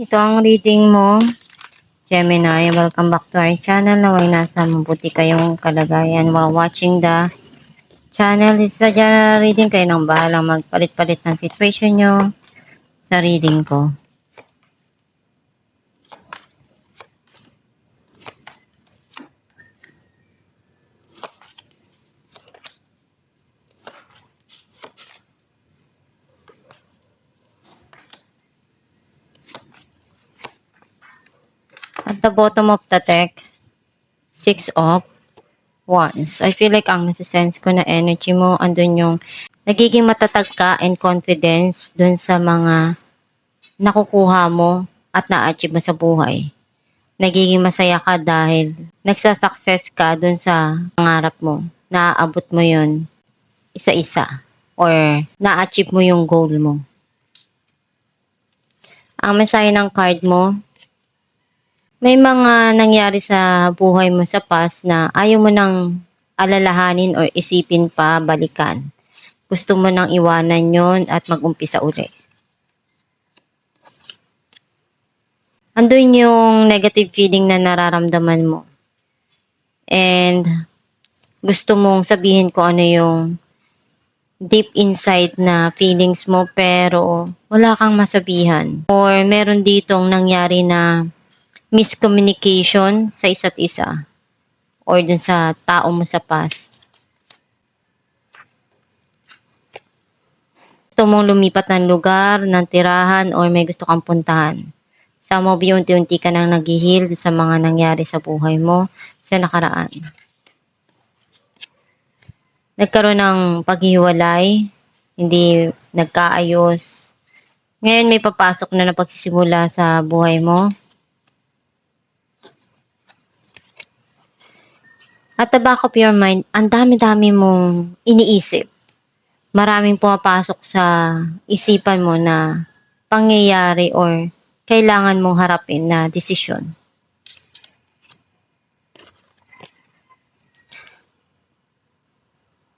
Ito ang reading mo, Gemini. Welcome back to our channel. Naway nasa mabuti kayong kalagayan while watching the channel. It's a general reading. Kayo nang bahalang magpalit-palit ng situation nyo sa reading ko. At the bottom of the deck, 6 of Wands. I feel like ang nasisense ko na energy mo, andun yung nagiging matatag ka and confidence dun sa mga nakukuha mo at na-achieve mo sa buhay. Nagiging masaya ka dahil nagsasucess ka dun sa pangarap mo. Naaabot mo yun isa-isa or na-achieve mo yung goal mo. Ang mensahe ng card mo, may mga nangyari sa buhay mo sa past na ayaw mo nang alalahanin or isipin pa, balikan. Gusto mo nang iwanan yon at mag-umpisa uli. Andun yung negative feeling na nararamdaman mo. And gusto mong sabihin ko ano yung deep inside na feelings mo pero wala kang masabihan. Or meron ditong nangyari na miscommunication sa isa't isa or dun sa tao mo sa past. Gusto mong lumipat ng lugar, ng tirahan, or may gusto kang puntahan. Some of you, unti-unti ka nang nag-heal sa mga nangyari sa buhay mo sa nakaraan. Nagkaroon ng paghiwalay, hindi nagkaayos. Ngayon may papasok na pagsisimula sa buhay mo. At the back of your mind, ang dami-dami mong iniisip. Maraming pumapasok sa isipan mo na pangyayari or kailangan mong harapin na desisyon.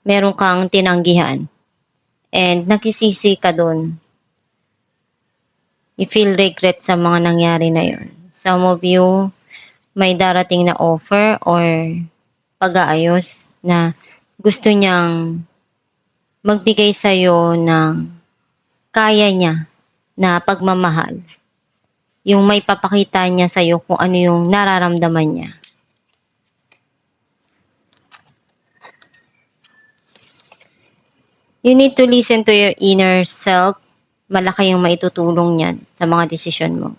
Meron kang tinanggihan and nagsisisi ka doon. You feel regret sa mga nangyari na yon. Some of you may darating na offer or pag-aayos na gusto niyang magbigay sa'yo ng kaya niya na pagmamahal. Yung may papakita niya sa'yo kung ano yung nararamdaman niya. You need to listen to your inner self. Malaki yung maitutulong niyan sa mga desisyon mo.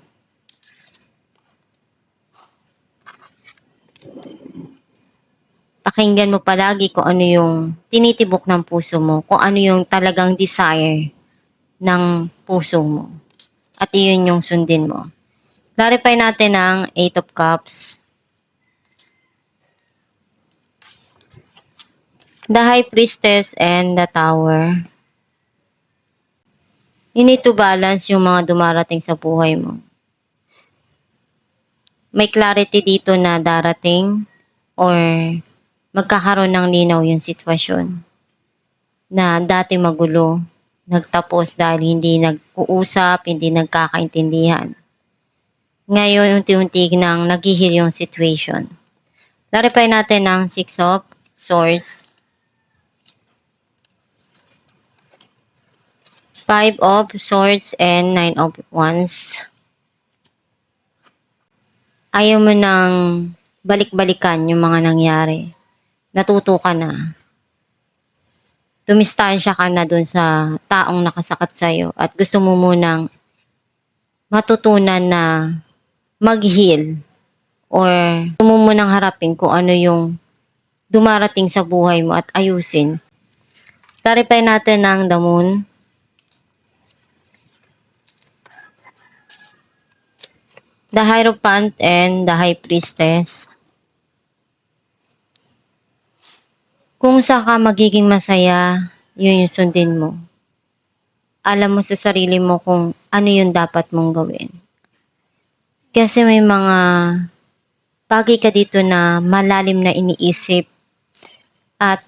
Pakinggan mo palagi kung ano yung tinitibok ng puso mo, kung ano yung talagang desire ng puso mo. At iyon yung sundin mo. Clarify natin ang 8 of Cups. The High Priestess and the Tower. You need to balance yung mga dumarating sa buhay mo. May clarity dito na darating or magkakaroon ng linaw yung sitwasyon na dati magulo, nagtapos dahil hindi nag-uusap, hindi nagkakaintindihan. Ngayon, unti-unti nang naghihil yung situation. Clarify natin ang 6 of Swords, 5 of Swords, and 9 of Wands. Ayaw mo nang balik-balikan yung mga nangyari. Natuto ka na. Dumistansya ka na dun sa taong nakasakat sa'yo at gusto mo munang matutunan na mag-heal or gusto mo munang harapin kung ano yung dumarating sa buhay mo at ayusin. Clarify natin ang the Moon, the Hierophant, and the High Priestess. Kung saan ka magiging masaya, yun yung sundin mo. Alam mo sa sarili mo kung ano yung dapat mong gawin. Kasi may mga bagay ka dito na malalim na iniisip at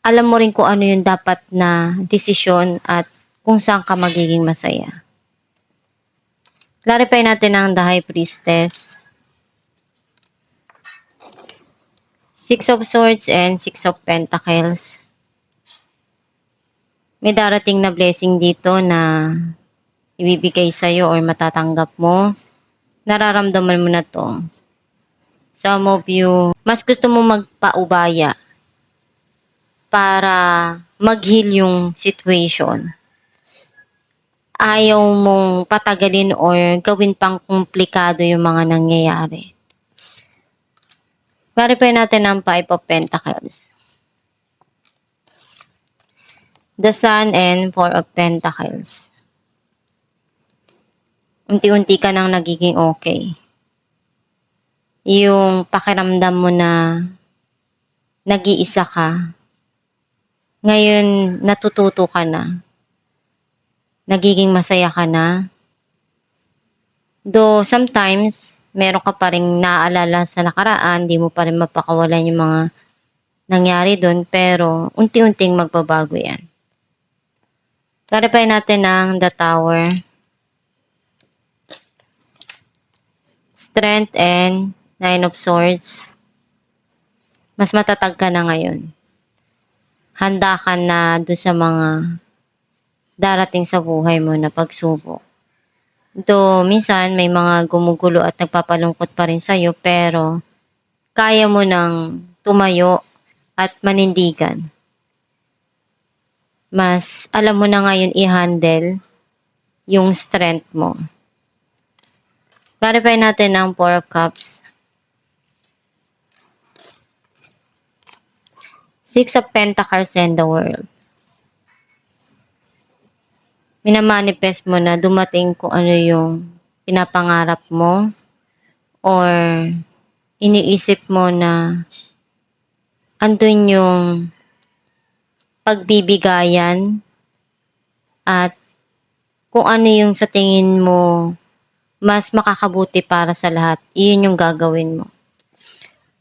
alam mo rin kung ano yung dapat na desisyon at kung saan ka magiging masaya. Clarify natin ang The High Priestess. Six of Swords and Six of Pentacles. May darating na blessing dito na ibibigay sa'yo or matatanggap mo. Nararamdaman mo na to. Some of you, mas gusto mo magpaubaya para mag-heal yung situation. Ayaw mong patagalin or gawin pang komplikado yung mga nangyayari. Clarify natin ang Five of Pentacles. The Sun and Four of Pentacles. Unti-unti ka nang nagiging okay. Yung pakiramdam mo na nag-iisa ka, ngayon natututo ka na. Nagiging masaya ka na. Though sometimes, meron ka pa rin naaalala sa nakaraan, di mo pa rin mapakawalan yung mga nangyari doon, pero unti-unting magbabago yan. Clarify natin ang The Tower. Strength and Nine of Swords. Mas matatag ka na ngayon. Handa ka na doon sa mga darating sa buhay mo na pagsubok. Though minsan may mga gumugulo at nagpapalungkot pa rin sa'yo, pero kaya mo nang tumayo at manindigan. Mas alam mo na ngayon i-handle yung strength mo. Clarify natin ang Four of Cups. Six of Pentacles and the World. Minamanifest mo na dumating kung ano yung pinapangarap mo or iniisip mo na andun yung pagbibigayan at kung ano yung sa tingin mo mas makakabuti para sa lahat, iyon yung gagawin mo.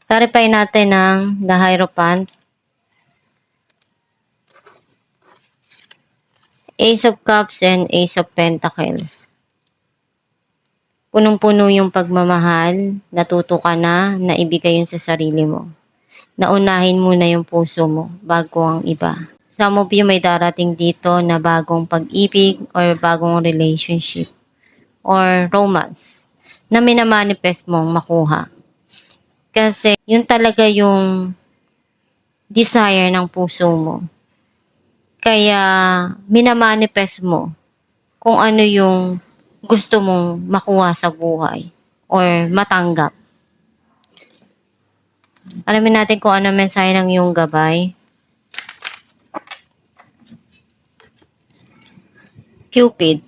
Clarify natin ang The Hierophant. Ace of Cups and Ace of Pentacles. Punong-puno yung pagmamahal, natuto ka na ibigay yun sa sarili mo. Naunahin mo na yung puso mo bago ang iba. Some of you may darating dito na bagong pag-ibig or bagong relationship or romance na minamanifest mong makuha. Kasi yun talaga yung desire ng puso mo. Kaya minamanifest mo kung ano yung gusto mong makuha sa buhay or matanggap. Alamin natin kung ano mensahe ng iyong gabay. Cupid.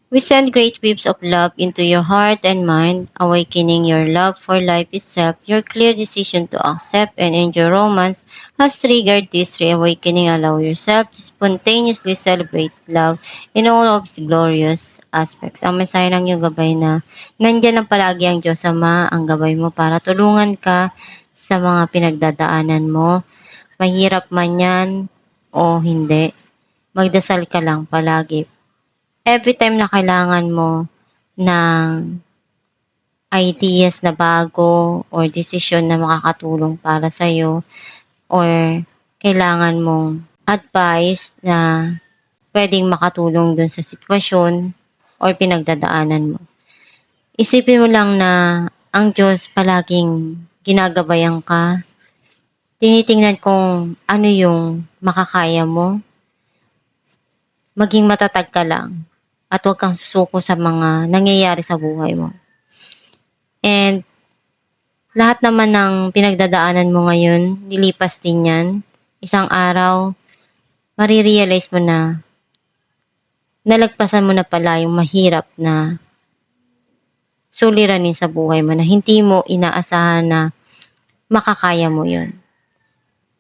We send great waves of love into your heart and mind, awakening your love for life itself. Your clear decision to accept and enjoy romance has triggered this reawakening. Allow yourself to spontaneously celebrate love in all of its glorious aspects. Ang mensahe ng iyong gabay na nandyan lang palagi ang Diyos Ama, ang gabay mo para tulungan ka sa mga pinagdadaanan mo. Mahirap man yan o hindi, magdasal ka lang palagi. Every time na kailangan mo ng ideas na bago or desisyon na makakatulong para sa'yo or kailangan mong advice na pwedeng makatulong dun sa sitwasyon or pinagdadaanan mo. Isipin mo lang na ang Diyos palaging ginagabayan ka. Tinitingnan kung ano yung makakaya mo. Maging matatag ka lang. At huwag kang susuko sa mga nangyayari sa buhay mo. And lahat naman ng pinagdadaanan mo ngayon, nilipas din yan. Isang araw, marirealize mo na nalagpasan mo na pala yung mahirap na suliranin sa buhay mo na hindi mo inaasahan na makakaya mo yun.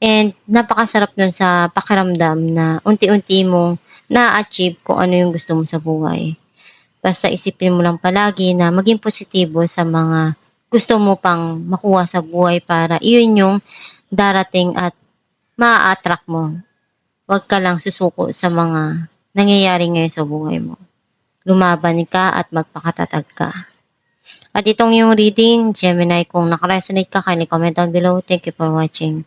And napakasarap nun sa pakiramdam na unti-unti mong na-achieve kung ano yung gusto mo sa buhay. Basta isipin mo lang palagi na maging positibo sa mga gusto mo pang makuha sa buhay para iyon yung darating at ma-attract mo. Huwag ka lang susuko sa mga nangyayari ngayon sa buhay mo. lumaban ka at magpakatatag ka. At itong yung reading, Gemini, kung nakaresonate ka, kindly comment down below. Thank you for watching.